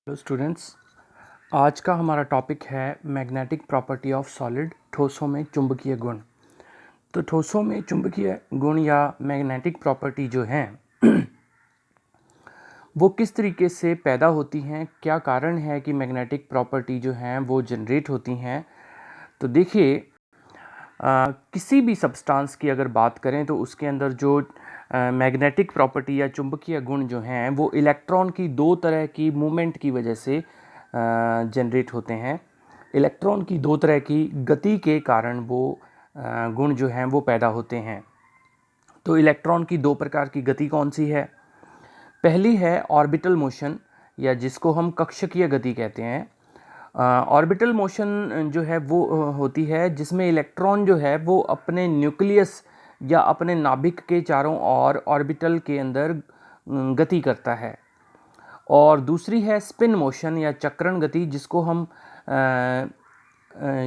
Hello students, आज का हमारा टॉपिक है मैग्नेटिक प्रॉपर्टी ऑफ सॉलिड, ठोसों में चुंबकीय गुण। तो ठोसों में चुंबकीय गुण या मैग्नेटिक प्रॉपर्टी जो हैं वो किस तरीके से पैदा होती हैं, क्या कारण है कि मैग्नेटिक प्रॉपर्टी जो हैं वो जनरेट होती हैं। तो देखिए, किसी भी सब्सटेंस की अगर बात करें तो उसके अंदर जो मैग्नेटिक प्रॉपर्टी या चुंबकीय गुण जो हैं वो इलेक्ट्रॉन की दो तरह की मूवमेंट की वजह से जनरेट होते हैं। इलेक्ट्रॉन की दो तरह की गति के कारण वो गुण जो हैं वो पैदा होते हैं। तो इलेक्ट्रॉन की दो प्रकार की गति कौन सी है? पहली है ऑर्बिटल मोशन, या जिसको हम कक्षकीय गति कहते हैं। ऑर्बिटल मोशन जो है वो होती है जिसमें इलेक्ट्रॉन जो है वो अपने न्यूक्लियस या अपने नाभिक के चारों ओर ऑर्बिटल के अंदर गति करता है। और दूसरी है स्पिन मोशन या चक्रण गति, जिसको हम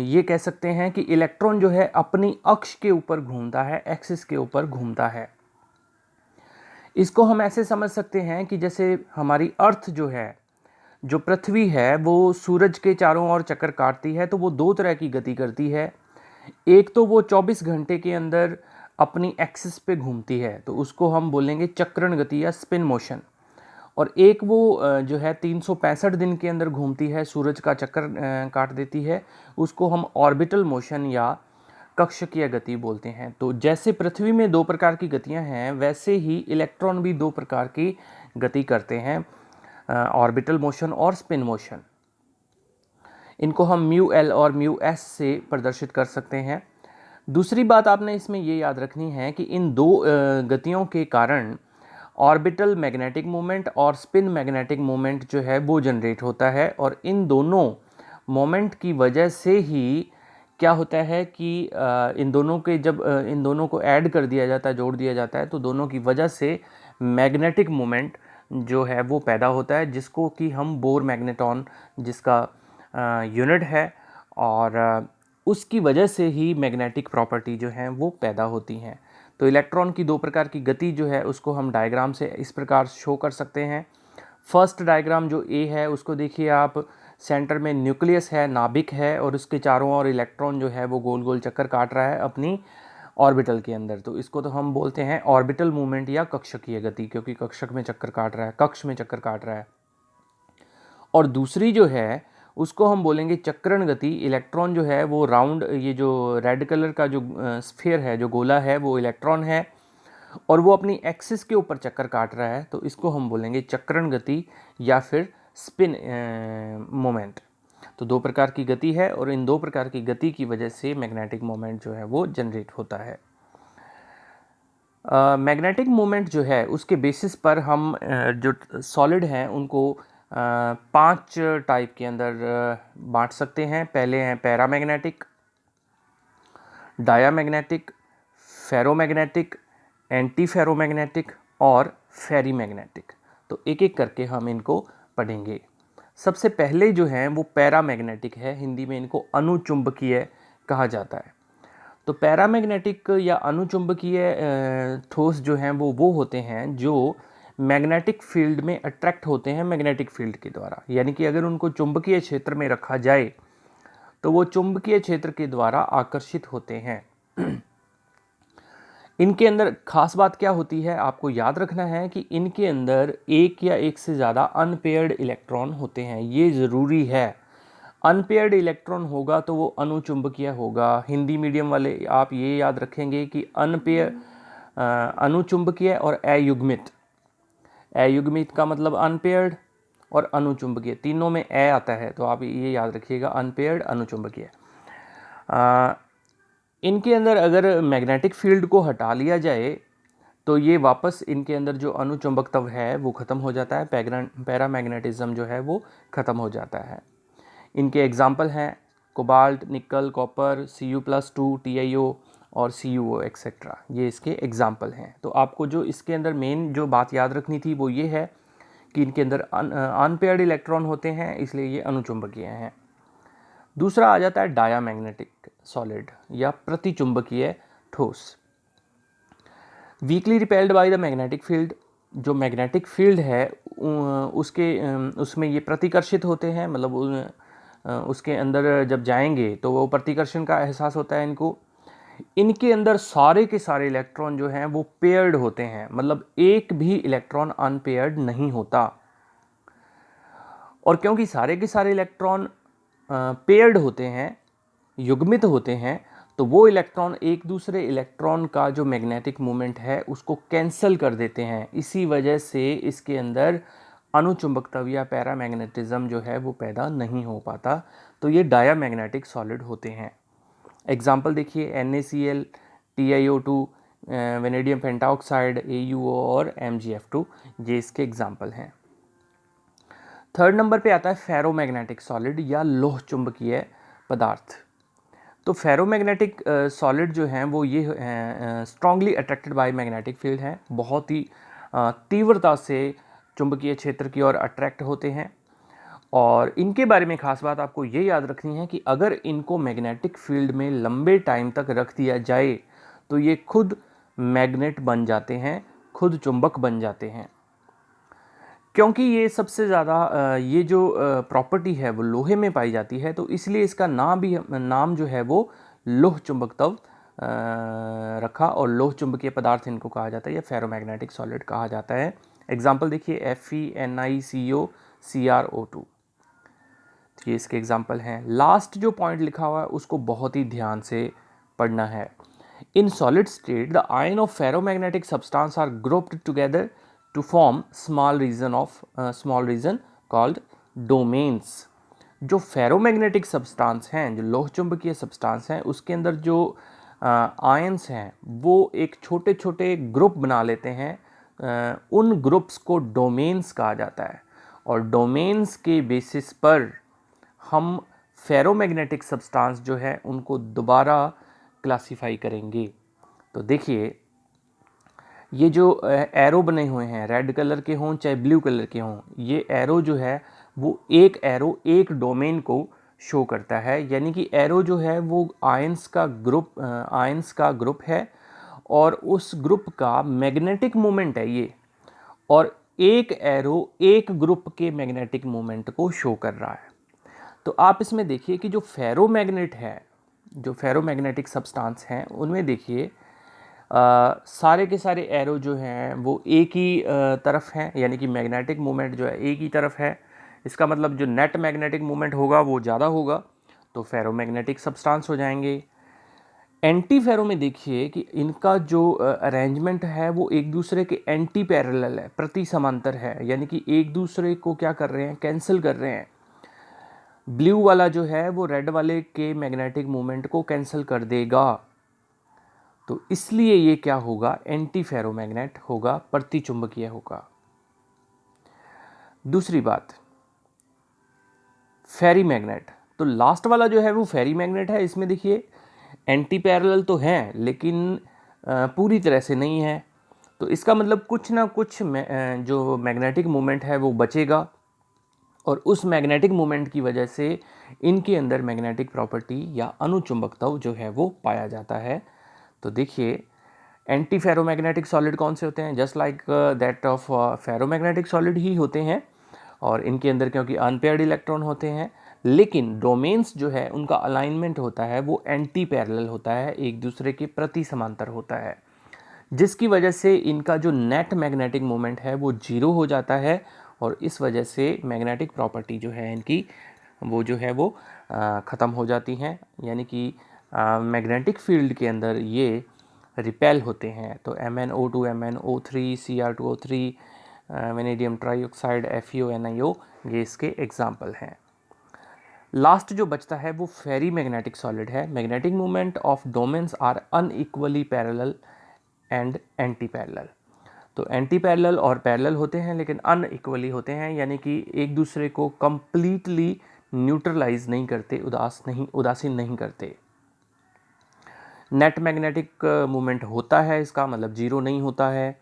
ये कह सकते हैं कि इलेक्ट्रॉन जो है अपनी अक्ष के ऊपर घूमता है, एक्सिस के ऊपर घूमता है। इसको हम ऐसे समझ सकते हैं कि जैसे हमारी अर्थ जो है, जो पृथ्वी है, वो सूरज के चारों ओर चक्कर काटती है, तो वो दो तरह की गति करती है। एक तो वो 24 घंटे के अंदर अपनी एक्सिस पे घूमती है, तो उसको हम बोलेंगे चक्रण गति या स्पिन मोशन। और एक वो जो है 365 दिन के अंदर घूमती है, सूरज का चक्कर काट देती है, उसको हम ऑर्बिटल मोशन या कक्षकीय गति बोलते हैं। तो जैसे पृथ्वी में दो प्रकार की गतियां हैं, वैसे ही इलेक्ट्रॉन भी दो प्रकार की गति करते हैं, ऑर्बिटल मोशन और स्पिन मोशन। इनको हम म्यू एल और म्यू एस से प्रदर्शित कर सकते हैं। दूसरी बात आपने इसमें ये याद रखनी है कि इन दो गतियों के कारण ऑर्बिटल मैग्नेटिक मोमेंट और स्पिन मैग्नेटिक मोमेंट जो है वो जनरेट होता है। और इन दोनों मोमेंट की वजह से ही क्या होता है कि इन दोनों के जब इन दोनों को ऐड कर दिया जाता है, जोड़ दिया जाता है, तो दोनों की वजह से मैग्नेटिक मोमेंट जो है वो पैदा होता है, जिसको कि हम बोर मैग्नेटॉन जिसका यूनिट है, और उसकी वजह से ही मैग्नेटिक प्रॉपर्टी जो है वो पैदा होती हैं। तो इलेक्ट्रॉन की दो प्रकार की गति जो है उसको हम डायग्राम से इस प्रकार शो कर सकते हैं। फर्स्ट डायग्राम जो ए है उसको देखिए आप, सेंटर में न्यूक्लियस है, नाभिक है, और उसके चारों ओर इलेक्ट्रॉन जो है वो गोल गोल चक्कर काट रहा है अपनी ऑर्बिटल के अंदर। तो इसको तो हम बोलते हैं ऑर्बिटल मूवमेंट या कक्षकीय गति, क्योंकि कक्षक में चक्कर काट रहा है, कक्ष में चक्कर काट रहा है। और दूसरी जो है उसको हम बोलेंगे चक्रण गति। इलेक्ट्रॉन जो है वो राउंड, ये जो रेड कलर का जो स्फीयर है, जो गोला है, वो इलेक्ट्रॉन है और वो अपनी एक्सिस के ऊपर चक्कर काट रहा है, तो इसको हम बोलेंगे चक्रण गति या फिर स्पिन मोमेंट। तो दो प्रकार की गति है और इन दो प्रकार की गति की वजह से मैग्नेटिक मोमेंट जो है वो जनरेट होता है। मैग्नेटिक मोमेंट जो है उसके बेसिस पर हम जो सॉलिड हैं उनको पांच टाइप के अंदर बांट सकते हैं। पहले हैं paramagnetic, diamagnetic, ferromagnetic, anti ferromagnetic और फेरीमैग्नेटिक। तो एक एक करके हम इनको पढ़ेंगे। सबसे पहले जो हैं वो पैरामैग्नेटिक है, हिंदी में इनको अनुचुंबकीय कहा जाता है। तो पैरामैग्नेटिक या अनुचुंबकीय ठोस जो हैं वो होते हैं जो मैग्नेटिक फील्ड में अट्रैक्ट होते हैं मैग्नेटिक फील्ड के द्वारा। यानी कि अगर उनको चुंबकीय क्षेत्र में रखा जाए तो वो चुंबकीय क्षेत्र के द्वारा आकर्षित होते हैं। इनके अंदर खास बात क्या होती है, आपको याद रखना है कि इनके अंदर एक या एक से ज़्यादा अनपेयर्ड इलेक्ट्रॉन होते हैं, ये ज़रूरी है। अनपेयर्ड इलेक्ट्रॉन होगा तो वो अनुचुंबकीय होगा। हिंदी मीडियम वाले आप ये याद रखेंगे कि अनुचुंबकीय और अयुग्मित। अयुग्मित का मतलब अनपेयर्ड और अनुचुंबकीय, तीनों में ए आता है, तो आप ये याद रखिएगा, अनपेयर्ड, अनुचुंबकीय। इनके अंदर अगर मैग्नेटिक फील्ड को हटा लिया जाए तो ये वापस इनके अंदर जो अनुचुंबकत्व है वो ख़त्म हो जाता है, पैरामैग्नेटिज्म जो है वो ख़त्म हो जाता है। इनके एग्जाम्पल हैं कोबाल्ट, निकल, कॉपर, Cu+2, TiO और CuO एक्सेट्रा, ये इसके एग्जाम्पल हैं। तो आपको जो इसके अंदर मेन जो बात याद रखनी थी वो ये है कि इनके अंदर अनपेयर्ड इलेक्ट्रॉन होते हैं, इसलिए ये अनुचुंबकीय हैं। दूसरा आ जाता है डायामैग्नेटिक सॉलिड या प्रतिचुंबकीय ठोस। Weekly repelled by the magnetic field, जो मैग्नेटिक फील्ड है उसमें ये प्रतिकर्षित होते हैं, मतलब उसके अंदर जब जाएंगे तो वो प्रतिकर्षण का एहसास होता है इनको। इनके अंदर सारे के सारे इलेक्ट्रॉन जो हैं वो पेयर्ड होते हैं, मतलब एक भी इलेक्ट्रॉन अनपेयर्ड नहीं होता। और क्योंकि सारे के सारे इलेक्ट्रॉन पेयर्ड होते हैं, युग्मित होते हैं, तो वो इलेक्ट्रॉन एक दूसरे इलेक्ट्रॉन का जो मैग्नेटिक मोमेंट है उसको कैंसिल कर देते हैं। इसी वजह से इसके अंदर अनुचुंबकत्व या पैरामैग्नेटिज्म जो है वो पैदा नहीं हो पाता। तो ये डायामैग्नेटिक सॉलिड होते हैं। एग्जाम्पल देखिए, NaCl, TiO2, vanadium pentoxide, AuO और MgF2, ये इसके एग्जाम्पल हैं। थर्ड नंबर पे आता है फेरोमैग्नेटिक सॉलिड या लोह चुंबकीय पदार्थ। तो फेरोमैग्नेटिक सॉलिड जो हैं वो ये strongly attracted by magnetic field हैं, बहुत ही तीव्रता से चुंबकीय क्षेत्र की ओर अट्रैक्ट होते हैं। और इनके बारे में खास बात आपको ये याद रखनी है कि अगर इनको मैग्नेटिक फील्ड में लंबे टाइम तक रख दिया जाए तो ये खुद मैग्नेट बन जाते हैं, खुद चुंबक बन जाते हैं। क्योंकि ये सबसे ज़्यादा ये जो प्रॉपर्टी है वो लोहे में पाई जाती है, तो इसलिए इसका नाम जो है वो लोह चुंबकत्व रखा, और लोह चुंबकीय पदार्थ इनको कहा जाता है या फेरोमैग्नेटिक सॉलिड कहा जाता है। एग्जाम्पल देखिए, FeNiCO CrO2, ये इसके एग्जाम्पल हैं। लास्ट जो पॉइंट लिखा हुआ है उसको बहुत ही ध्यान से पढ़ना है। In solid state the ion of ferromagnetic substance are grouped together to form small region called domains. जो फेरोमैग्नेटिक सब्सटेंस हैं, जो लोह चुंबकीय सब्सटेंस हैं, उसके अंदर जो आयंस हैं वो एक छोटे छोटे ग्रुप बना लेते हैं। उन ग्रुप्स को डोमेन्स कहा जाता है, और डोमेन्स के बेसिस पर हम फेरोमैग्नेटिक सब्सटेंस जो है उनको दोबारा क्लासिफाई करेंगे। तो देखिए, ये जो एरो बने हुए हैं, रेड कलर के हों चाहे ब्लू कलर के हों, ये एरो जो है वो एक एरो एक डोमेन को शो करता है। यानी कि एरो जो है वो आयंस का ग्रुप है, और उस ग्रुप का मैग्नेटिक मोमेंट है ये, और एक एरो एक ग्रुप के मैग्नेटिक मोमेंट को शो कर रहा है। तो आप इसमें देखिए कि जो फेरोमैग्नेट है, जो फेरोमैग्नेटिक सब्सटेंस हैं, उनमें देखिए सारे के सारे एरो जो हैं वो एक ही तरफ हैं, यानी कि मैग्नेटिक मोमेंट जो है एक ही तरफ है। इसका मतलब जो नेट मैग्नेटिक मोमेंट होगा वो ज़्यादा होगा, तो फेरोमैग्नेटिक सब्सटेंस हो जाएंगे। एंटी फेरो में देखिए कि इनका जो अरेंजमेंट है वो एक दूसरे के एंटी पैरेलल है, प्रति समांतर है, यानी कि एक दूसरे को क्या कर रहे हैं, कैंसिल कर रहे हैं। ब्लू वाला जो है वो रेड वाले के मैग्नेटिक मोमेंट को कैंसिल कर देगा, तो इसलिए ये क्या होगा, एंटी फेरोमैग्नेट होगा, प्रति चुंबकीय होगा। दूसरी बात, फेरी मैग्नेट। तो लास्ट वाला जो है वो फेरी मैग्नेट है। इसमें देखिए एंटी पैरेलल तो हैं लेकिन पूरी तरह से नहीं है, तो इसका मतलब कुछ ना कुछ जो मैग्नेटिक मोमेंट है वो बचेगा, और उस मैग्नेटिक मोमेंट की वजह से इनके अंदर मैग्नेटिक प्रॉपर्टी या अनुचुंबकत्व जो है वो पाया जाता है। तो देखिए, एंटी फेरोमैग्नेटिक सॉलिड कौन से होते हैं, just like that of ferromagnetic solid ही होते हैं, और इनके अंदर क्योंकि अनपेयर्ड इलेक्ट्रॉन होते हैं, लेकिन डोमेन्स जो है उनका अलाइनमेंट होता है वो एंटी पैरेलल होता है, एक दूसरे के प्रति समांतर होता है, जिसकी वजह से इनका जो नेट मैग्नेटिक मोमेंट है वो जीरो हो जाता है, और इस वजह से मैग्नेटिक प्रॉपर्टी जो है इनकी वो जो है वो ख़त्म हो जाती हैं, यानी कि मैग्नेटिक फील्ड के अंदर ये रिपेल होते हैं। तो MnO2, MnO3, Cr2O3, vanadium trioxide, FeO, ये इसके एग्जाम्पल हैं। लास्ट जो बचता है वो फेरी मैग्नेटिक सॉलिड है। Magnetic movement of domains are unequally parallel and anti parallel. तो एंटी पैरेलल और पैरेलल होते हैं लेकिन अनइक्वली होते हैं, यानी कि एक दूसरे को कंप्लीटली न्यूट्रलाइज नहीं करते, उदासीन नहीं करते। नेट मैग्नेटिक मूवमेंट होता है, इसका मतलब जीरो नहीं होता है,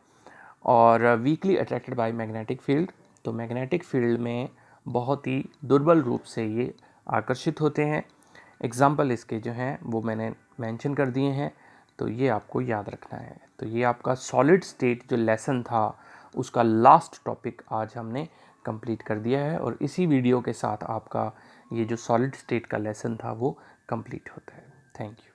और weekly attracted by magnetic field. तो मैग्नेटिक फील्ड में बहुत ही दुर्बल रूप से ये आकर्षित होते हैं। एग्जाम्पल इसके जो हैं वो मैंने मेंशन कर दिए हैं, तो ये आपको याद रखना है। तो ये आपका सॉलिड स्टेट जो लेसन था उसका लास्ट टॉपिक आज हमने कंप्लीट कर दिया है और इसी वीडियो के साथ आपका ये जो सॉलिड स्टेट का लेसन था वो कंप्लीट होता है। Thank you.